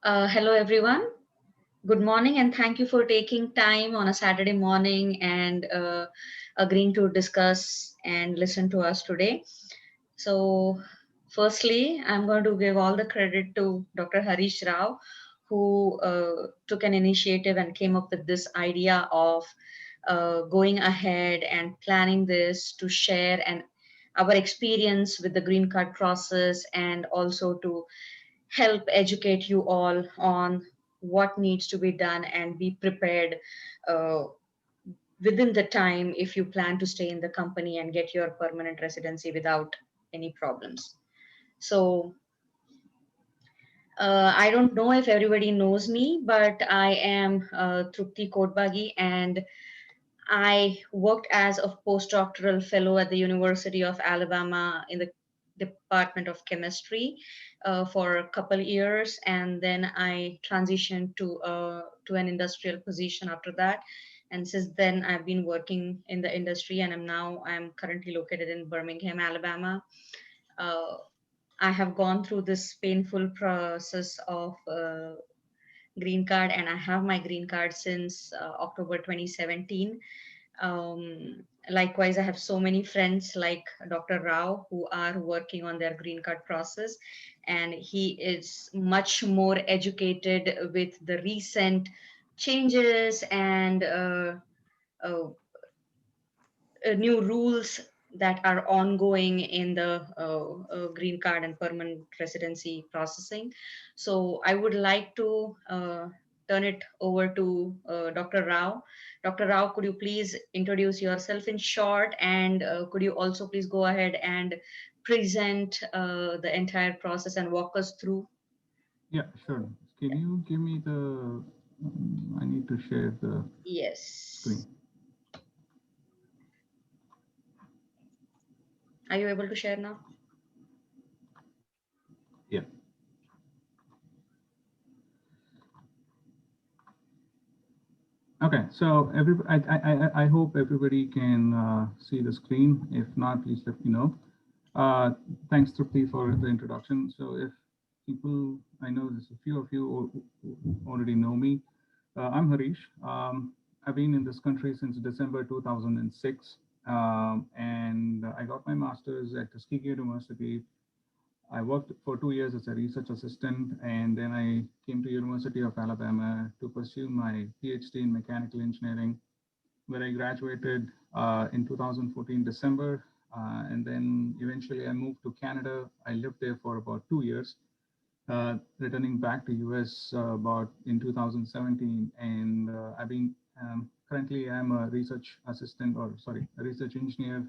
Hello, everyone. Good morning, and thank you for taking time on a Saturday morning and agreeing to discuss and listen to us today. So, firstly, I'm going to give all the credit to Dr. Harish Rao, who took an initiative and came up with this idea of going ahead and planning this to share and our experience with the green card process and also to help educate you all on what needs to be done and be prepared uh, within the time if you plan to stay in the company and get your permanent residency without any problems. So, I don't know if everybody knows me, but I am Trupti Kotbagi, and I worked as a postdoctoral fellow at the University of Alabama in the Department of Chemistry for a couple years, and then I transitioned to an industrial position after that. And since then, I've been working in the industry, and I'm currently located in Birmingham, Alabama. Uh, I have gone through this painful process of green card, and I have my green card since October 2017. Likewise, I have so many friends like Dr. Rao who are working on their green card process, and he is much more educated with the recent changes and uh, new rules that are ongoing in the green card and permanent residency processing. So I would like to turn it over to Dr. Rao. Dr. Rao, could you please introduce yourself in short, and could you also please go ahead and present the entire process and walk us through? Yeah, sure. Can you give me the, I need to share the screen. Yes. Are you able to share now? Yeah. Okay, so I hope everybody can see the screen. If not, please let me know. Uh, Thanks, Trupti, for the introduction. So if people, I know there's a few of you who already know me. I'm Harish. I've been in this country since December 2006, and I got my master's at Tuskegee University. I worked for 2 years as a research assistant, and then I came to University of Alabama to pursue my PhD in mechanical engineering, where I graduated in 2014 December, and then eventually I moved to Canada. I lived there for about 2 years, returning back to US about in 2017, and I've been currently I'm a research assistant, or sorry, a research engineer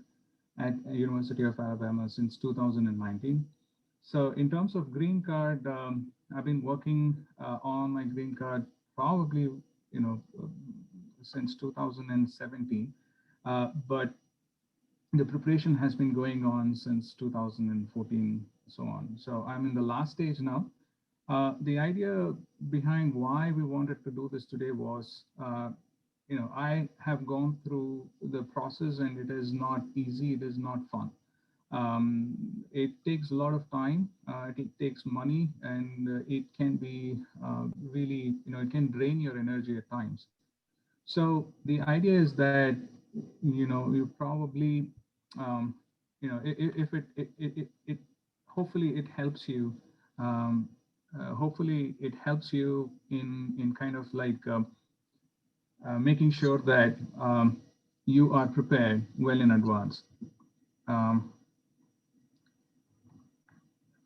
at University of Alabama since 2019. So in terms of green card, I've been working on my green card probably, since 2017, but the preparation has been going on since 2014, so on. So I'm in the last stage now. The idea behind why we wanted to do this today was, I have gone through the process and it is not easy, it is not fun. It takes a lot of time, it takes money, and it can be really, it can drain your energy at times. So the idea is that, you probably, um, if it hopefully it helps you. Um, Hopefully it helps you in kind of like making sure that you are prepared well in advance. Um,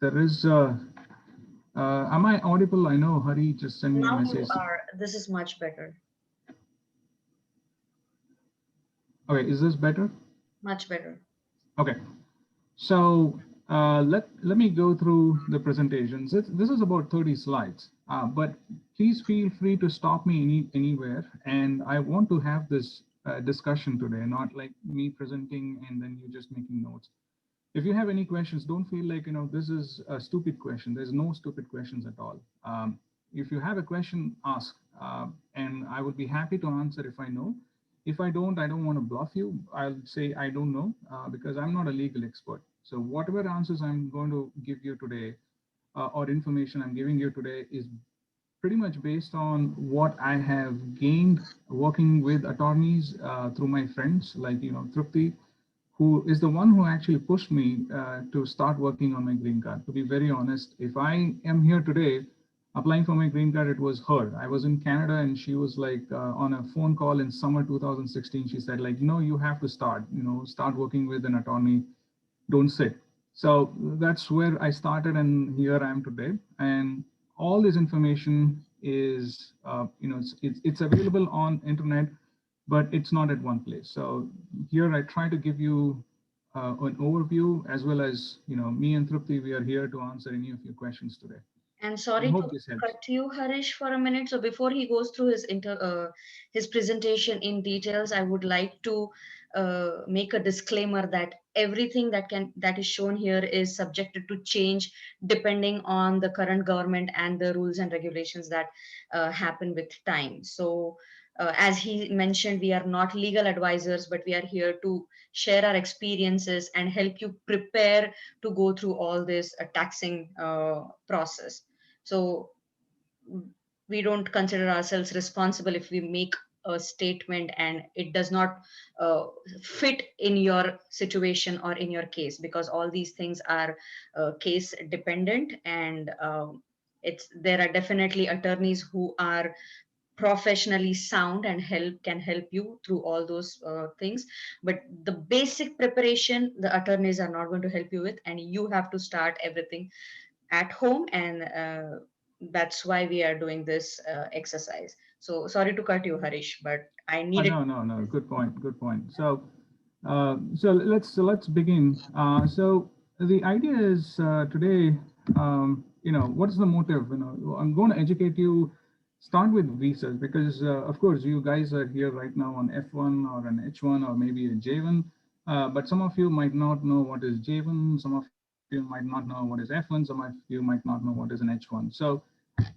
there is, am I audible? I know Hari just sent me a Now you message. are. This is much better. Okay, is this better? Much better. Okay. So let me go through the presentations. This is about 30 slides, but please feel free to stop me anywhere. And I want to have this discussion today, not like me presenting and then you just making notes. If you have any questions, don't feel like, this is a stupid question. There's no stupid questions at all. If you have a question, ask, and I would be happy to answer if I know. If I don't want to bluff you. I'll say I don't know, because I'm not a legal expert. So whatever answers I'm going to give you today, or information I'm giving you today, is pretty much based on what I have gained working with attorneys through my friends, like Trupti, who is the one who actually pushed me to start working on my green card. To be very honest, if I am here today applying for my green card, it was her. I was in Canada and she was like on a phone call in summer 2016. She said like, you have to start, start working with an attorney, don't sit. So that's where I started, and here I am today. And all this information is, it's available on internet, but it's not at one place. So here I try to give you an overview, as well as me and Trupti. We are here to answer any of your questions today. And I sorry to hope this helps. cut you, Harish, for a minute. So before he goes through his presentation in details, I would like to make a disclaimer that everything that is shown here is subjected to change depending on the current government and the rules and regulations that happen with time. So as he mentioned, we are not legal advisors, but we are here to share our experiences and help you prepare to go through all this taxing process. So we don't consider ourselves responsible if we make a statement and it does not uh, fit in your situation or in your case, because all these things are case dependent. And it's there are definitely attorneys who are professionally sound and can help you through all those things, but the basic preparation the attorneys are not going to help you with, and you have to start everything at home. And that's why we are doing this exercise. So sorry to cut you, Harish, but I needed. No, no, no. Good point. Good point. So let's begin. So the idea is today. What is the motive? I'm going to educate you. Start with visas because, of course, you guys are here right now on F1 or an H1 or maybe a J1. But some of you might not know what is J1. Some of you might not know what is F1. Some of you might not know what is an H1. So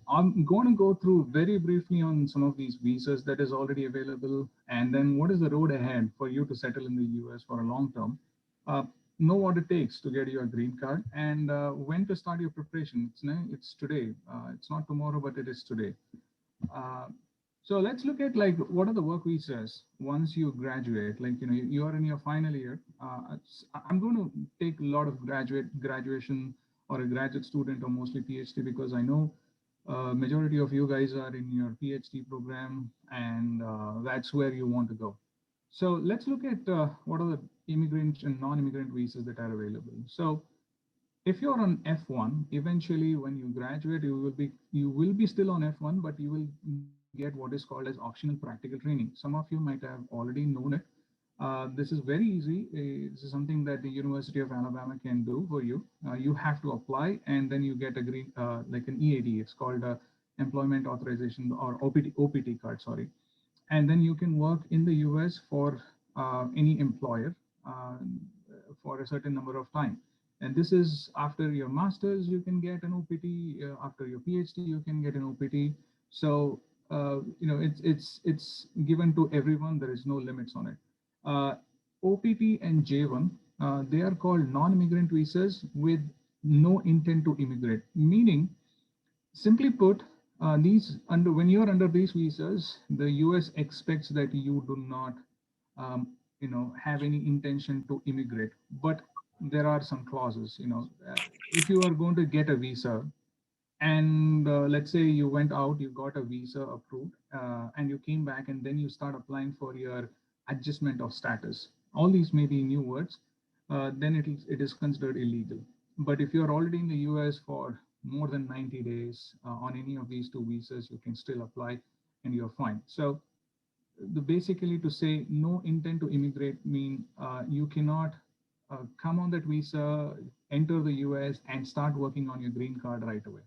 I'm going to go through very briefly on some of these visas that is already available, and then what is the road ahead for you to settle in the US for a long term. Uh, know what it takes to get your green card, and when to start your preparation. It's today. It's not tomorrow, but it is today. Uh, so let's look at like what are the work visas once you graduate. Like you are in your final year. I'm going to take a lot of graduation or a graduate student or mostly PhD because I know majority of you guys are in your PhD program, and that's where you want to go. So let's look at what are the immigrant and non-immigrant visas that are available. So if you're on F1, eventually when you graduate, you will be still on F1, but you will get what is called as optional practical training. Some of you might have already known it. This is very easy. This is something that the University of Alabama can do for you. You have to apply, and then you get a green, like an EAD. It's called Employment Authorization or OPT card. Sorry, and then you can work in the US for any employer uh, for a certain number of time. And this is after your master's, you can get an OPT. After your PhD, you can get an OPT. So it's given to everyone. There is no limits on it. Uh, OPT and J1, they are called non-immigrant visas with no intent to immigrate, meaning simply put, these under when you're under these visas, the U.S. expects that you do not, have any intention to immigrate. But there are some clauses. If you are going to get a visa, and let's say you went out, you got a visa approved, and you came back, and then you start applying for your adjustment of status. All these may be new words. Then it is considered illegal. But if you're already in the US for more than 90 days on any of these two visas, you can still apply and you're fine. So basically to say no intent to immigrate mean you cannot come on that visa, enter the US and start working on your green card right away.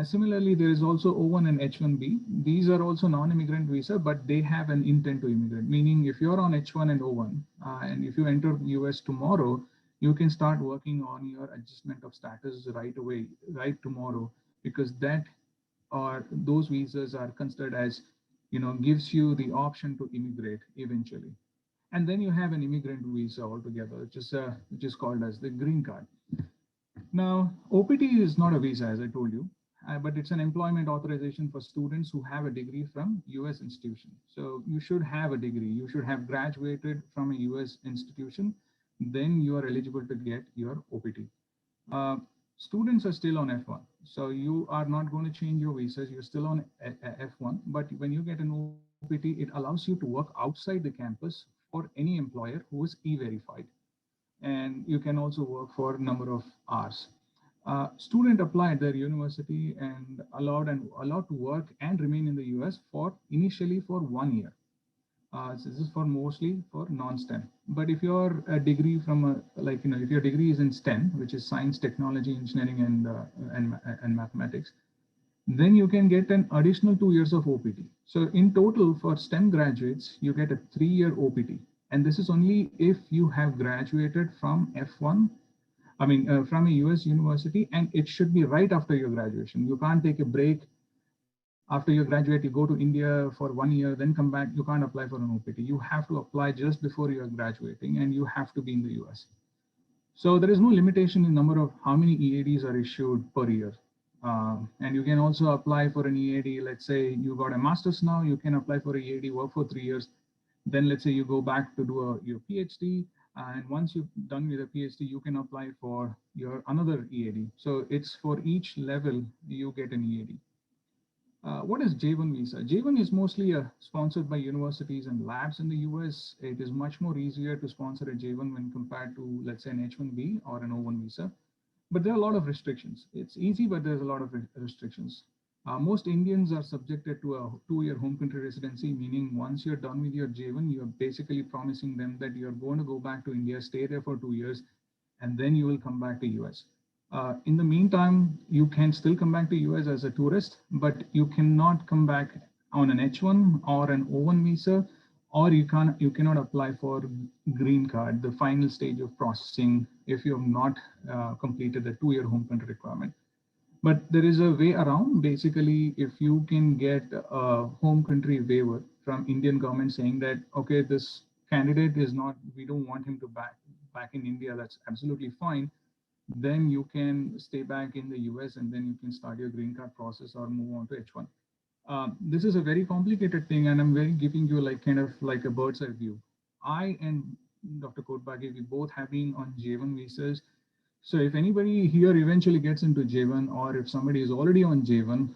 Similarly, there is also O1 and H1B. These are also non-immigrant visa, but they have an intent to immigrate. Meaning, if you're on H1 and O1, and if you enter US tomorrow, you can start working on your adjustment of status right away, right tomorrow, because that or those visas are considered as, gives you the option to immigrate eventually. And then you have an immigrant visa altogether, which is called as the green card. Now, OPT is not a visa, as I told you. but it's an employment authorization for students who have a degree from US institution. So you should have a degree. You should have graduated from a US institution. Then you are eligible to get your OPT. Uh, Students are still on F1. So you are not going to change your visas. You're still on F1. But when you get an OPT, it allows you to work outside the campus for any employer who is e-verified. And you can also work for a number of hours. Student applied their university and allowed to work and remain in the US for initially for 1 year. So this is for mostly for non-STEM. But if your degree from if your degree is in STEM, which is science, technology, engineering, and mathematics, then you can get an additional 2 years of OPT. So in total, for STEM graduates, you get a 3-year OPT. And this is only if you have graduated from F1, from a US university, and it should be right after your graduation. You can't take a break. After you graduate, you go to India for 1 year, then come back. You can't apply for an OPT. You have to apply just before you are graduating, and you have to be in the US. So there is no limitation in number of how many EADs are issued per year. And you can also apply for an EAD. Let's say you got a master's now, you can apply for a EAD, work for 3 years. Then let's say you go back to do your PhD. And once you've done with a PhD, you can apply for your another EAD. So it's for each level you get an EAD. What is J1 visa? J1 is mostly sponsored by universities and labs in the US. It is much more easier to sponsor a J1 when compared to, let's say, an H1B or an O1 visa. But there are a lot of restrictions. It's easy, but there's a lot of restrictions. Most Indians are subjected to a 2-year home country residency, meaning once you're done with your J1, you're basically promising them that you're going to go back to India, stay there for 2 years, and then you will come back to US. In the meantime, you can still come back to US as a tourist, but you cannot come back on an H1 or an O1 visa, or you cannot apply for green card, the final stage of processing, if you have not completed the 2-year home country requirement. But there is a way around. Basically, if you can get a home country waiver from Indian government saying that, okay, this candidate is not, we don't want him to back in India, that's absolutely fine. Then you can stay back in the US and then you can start your green card process or move on to H1. This is a very complicated thing, and I'm very giving you like kind of like a bird's eye view. I and Dr. Kotbagi, we both have been on J1 visas. So if anybody here eventually gets into J1, or if somebody is already on J1,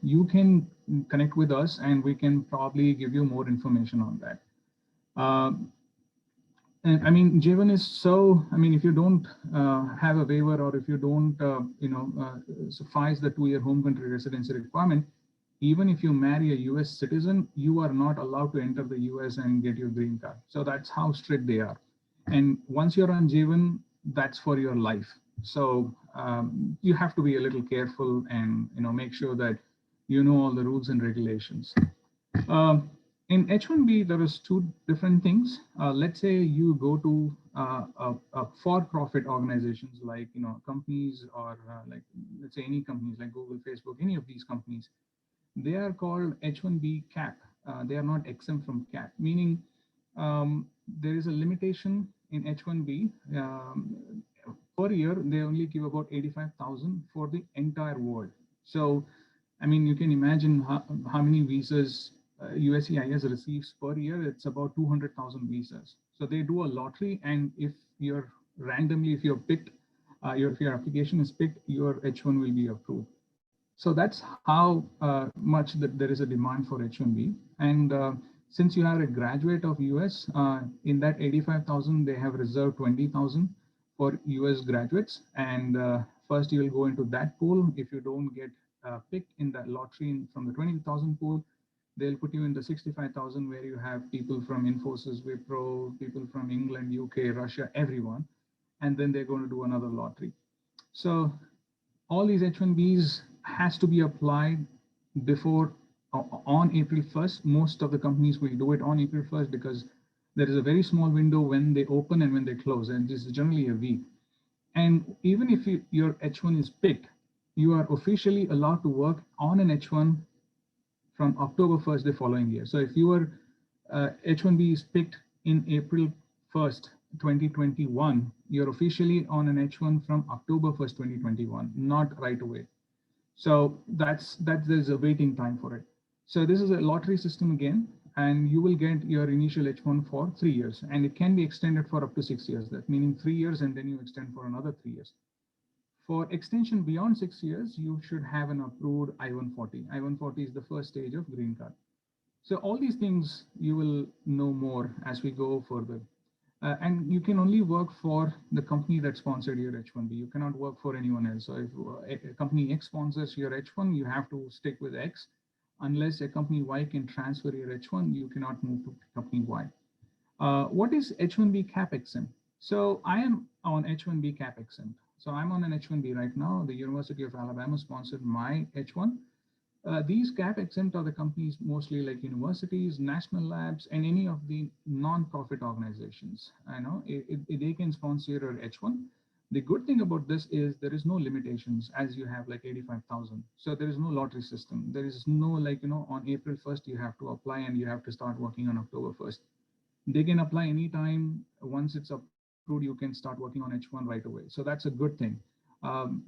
you can connect with us and we can probably give you more information on that. And I mean, J1 is so, I mean, if you don't have a waiver, or if you don't, suffice the 2-year home country residency requirement, even if you marry a US citizen, you are not allowed to enter the US and get your green card. So that's how strict they are. And once you're on J1, that's for your life. So you have to be a little careful and make sure that you know all the rules and regulations. In H1B, there is 2 different things. Let's say you go to for-profit organizations like companies, or like let's say any companies like Google, Facebook, any of these companies. They are called H1B cap. They are not exempt from cap, meaning there is a limitation in H1B. Per year, they only give about 85,000 for the entire world. So, I mean, you can imagine how many visas USCIS receives per year. It's about 200,000 visas. So they do a lottery, and if you're randomly, if you're picked, if your application is picked, your H1 will be approved. So that's how much that there is a demand for H1B. And since you are a graduate of US, in that 85,000, they have reserved 20,000 for US graduates. And first you will go into that pool. If you don't get picked in that lottery from the 20,000 pool, they'll put you in the 65,000, where you have people from Infosys, Wipro, people from England, UK, Russia, everyone. And then they're going to do another lottery. So all these H1Bs has to be applied before on April 1st. Most of the companies will do it on April 1st because there is a very small window when they open and when they close, and this is generally a week. And even if your H1 is picked, you are officially allowed to work on an H1 from October 1st the following year. So if your H1B is picked in April 1st, 2021, you're officially on an H1 from October 1st, 2021, not right away. So there's a waiting time for it. So this is a lottery system again, and you will get your initial H1 for 3 years, and it can be extended for up to 6 years. That meaning 3 years, and then you extend for another 3 years. For extension beyond 6 years, you should have an approved I-140. I-140 is the first stage of green card. So all these things you will know more as we go further. And you can only work for the company that sponsored your H1B. You cannot work for anyone else. So if a company X sponsors your H1, you have to stick with X. Unless a company Y can transfer your H1, you cannot move to company Y. What is H1B cap exempt? So I am on H1B cap exempt. So I'm on an H1B right now. The University of Alabama sponsored my H1. These cap exempt are the companies mostly like universities, national labs, and any of the non-profit organizations. I know they can sponsor your H1. The good thing about this is there is no limitations as you have like 85,000. So there is no lottery system. There is no like, on April 1st, you have to apply and you have to start working on October 1st. They can apply anytime. Once it's approved, you can start working on H1 right away. So that's a good thing. Um,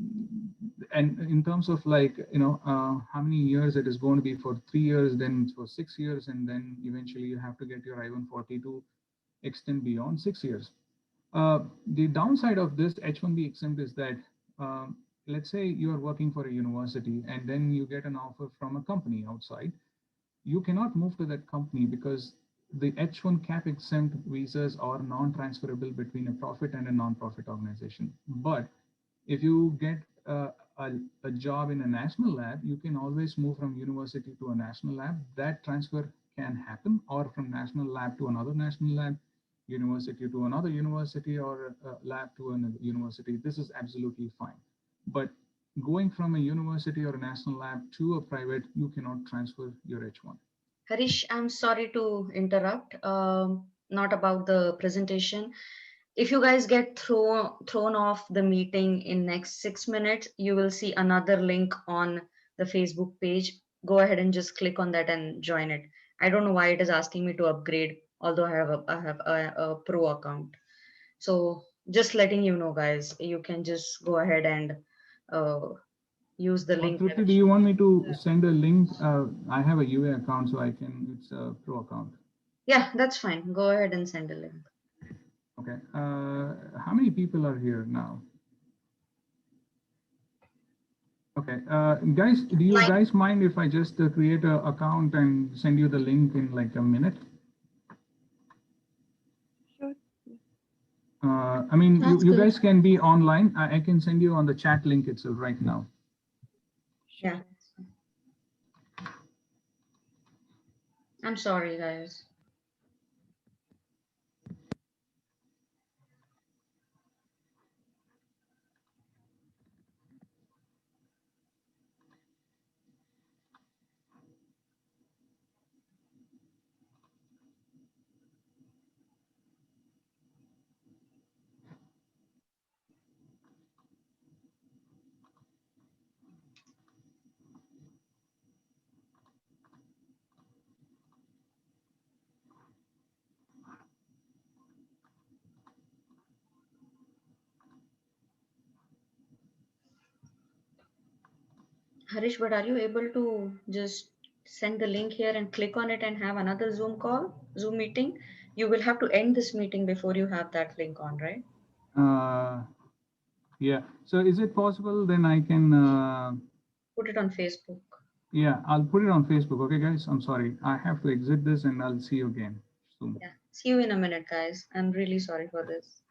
and in terms of like, how many years it is going to be for 3 years, then it's for 6 years, and then eventually you have to get your I-140 to extend beyond 6 years. The downside of this H1B exempt is that, let's say you are working for a university and then you get an offer from a company outside. You cannot move to that company because the H1 cap exempt visas are non-transferable between a profit and a non-profit organization. But if you get a job in a national lab, you can always move from university to a national lab. That transfer can happen, or from national lab to another national lab, university to another university, or a lab to another university. This is absolutely fine. But going from a university or a national lab to a private, you cannot transfer your H1. Harish, I'm sorry to interrupt. Not about the presentation. If you guys get thrown off the meeting in next 6 minutes, you will see another link on the Facebook page. Go ahead and just click on that and join it. I don't know why it is asking me to upgrade, although I have a pro account. So just letting you know, guys, you can just go ahead and uh, use the Or link. Trupti, do you want me to send a link? I have a UA account, so I can, it's a pro account. Yeah, that's fine. Go ahead and send a link. Okay. How many people are here now? Okay. Guys, do you Like, guys mind if I just create an account and send you the link in like a minute? Sure. I mean, that's you good. guys can be online. I can send you on the chat link itself right now. Yeah. I'm sorry, guys. Harish, but are you able to just send the link here and click on it and have another Zoom call, Zoom meeting? You will have to end this meeting before you have that link on, right? Uh, yeah. So is it possible then I can, Put it on Facebook. yeah, I'll put it on Facebook. Okay, guys, I'm sorry. I have to exit this and I'll see you again soon. Yeah. See you in a minute, guys. I'm really sorry for this.